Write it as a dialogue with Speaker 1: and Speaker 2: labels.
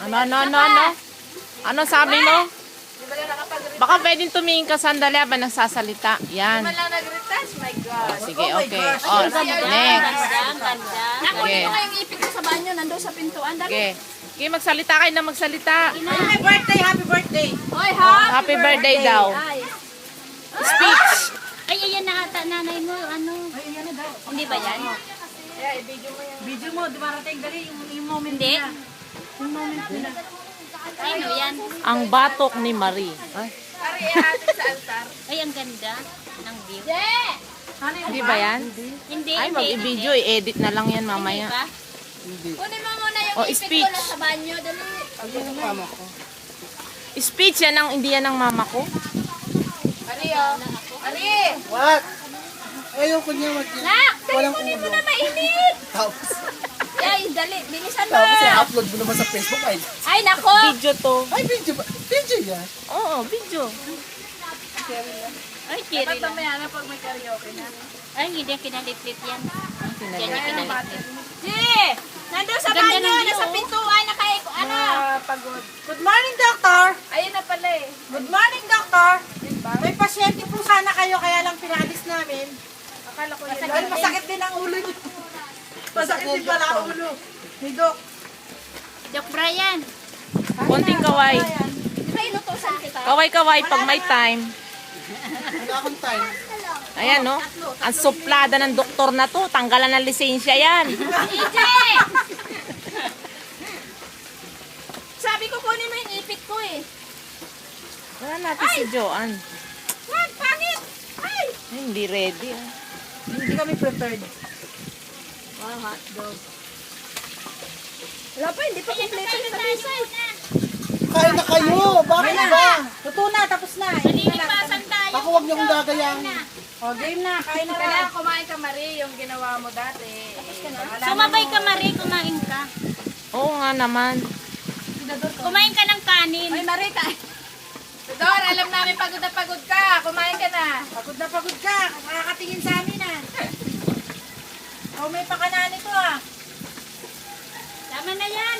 Speaker 1: Ano? Ano sabi mo? Baka pwedeng tumingin ka sandali habang nagsasalita. Yan.
Speaker 2: Wala nag-retouch, my God.
Speaker 1: Sige, okay. Oh, next.
Speaker 3: Ang ganda.
Speaker 2: Ako,
Speaker 1: Okay.
Speaker 2: dito kayong ipit ko sa banyo, nandun sa pintuan. Dali.
Speaker 1: Okay. Okay, magsalita kayo na magsalita.
Speaker 2: Happy birthday, happy birthday. Oy,
Speaker 1: Happy birthday daw.
Speaker 2: Ay,
Speaker 1: Speech.
Speaker 3: Ay, ayan na ata nanay mo. Ano? Hindi ba yan?
Speaker 2: video mo, dumarating dali yung moment
Speaker 3: Hindi.
Speaker 2: na. Yung moment na.
Speaker 3: Sino yan?
Speaker 1: Ang batok ni Marie. Ay,
Speaker 2: Pare, atin sa altar.
Speaker 3: Ay, ang ganda ng view.
Speaker 1: hindi ba yan?
Speaker 3: Hindi,
Speaker 1: Ay, mag-i-video. I-edit na lang yan
Speaker 3: Hindi
Speaker 1: mamaya.
Speaker 3: ba?
Speaker 2: Kunin mo muna yung
Speaker 1: Oh,
Speaker 2: ipit
Speaker 1: speech.
Speaker 2: ko na sa banyo, dali.
Speaker 1: Speech yan ang hindi yan ng mama ko.
Speaker 2: Ari, oh. Ari!
Speaker 4: What? Ayoko niya
Speaker 2: Nak,
Speaker 4: walang
Speaker 2: kunin mo
Speaker 4: ulo.
Speaker 2: na mainit.
Speaker 4: Tapos,
Speaker 2: Ay, dali, bilisan mo.
Speaker 4: tapos i-upload mo naman sa Facebook.
Speaker 2: Ay, nako.
Speaker 1: Video to.
Speaker 4: Ay, video ba? Video yan.
Speaker 1: Oo, video.
Speaker 3: Ay, kiri lang.
Speaker 2: Mamaya na pag may karaoke na.
Speaker 3: Ay, hindi kinalit-lit yan. Yan yung kinalit-lit.
Speaker 2: Jay! Nandun sa
Speaker 3: Ganda
Speaker 2: banyo,
Speaker 3: ng view,
Speaker 2: nasa
Speaker 3: oh.
Speaker 2: pintuan, ano?
Speaker 5: Pagod. Good morning, doctor.
Speaker 2: Ayun na pala eh.
Speaker 5: Good morning, doctor. May pasyente po sana kayo, kaya lang pinalis namin.
Speaker 2: Akala ko yun.
Speaker 5: Dahil masakit din ang ulo niyo. Masakit din pala ang ulo. Ni Doc.
Speaker 3: Doc Brian.
Speaker 1: Konting kaway.
Speaker 2: Di ba inutosan kita?
Speaker 1: Kaway-kaway pag may time.
Speaker 4: Wala akong time.
Speaker 1: Ayan, no? Ang suplada ng doktor na to. Tanggalan ng lisensya yan.
Speaker 2: EJ! Sabi ko kunin mo yung ipit ko eh.
Speaker 1: Wala natin si Joanne.
Speaker 2: Wag, pangit! Ay!
Speaker 1: Ay, hindi ready. Ah.
Speaker 5: Hindi kami prepared.
Speaker 2: Wow, hotdog. Wala pa, hindi pa kompleto yung talisay.
Speaker 4: Kain na kayo. Bakit ba?
Speaker 5: Luto na, tapos na.
Speaker 3: Malilipasan tayo.
Speaker 4: Ako wag niyo akong gagayangin.
Speaker 5: O, game na. Kain na
Speaker 2: Kailangan
Speaker 5: lang.
Speaker 2: kumain ka, Marie, yung ginawa mo dati.
Speaker 3: Sumabay ka, Marie. Kumain ka.
Speaker 1: Oo nga naman.
Speaker 3: Kumain ka ng kanin.
Speaker 2: Ay, Marie, kain. Tudor, alam namin pagod na pagod ka. Kumain ka na.
Speaker 5: Pagod na pagod ka. Nakakatingin sa amin ah. O, may pakanani ko ah.
Speaker 3: Tama na yan.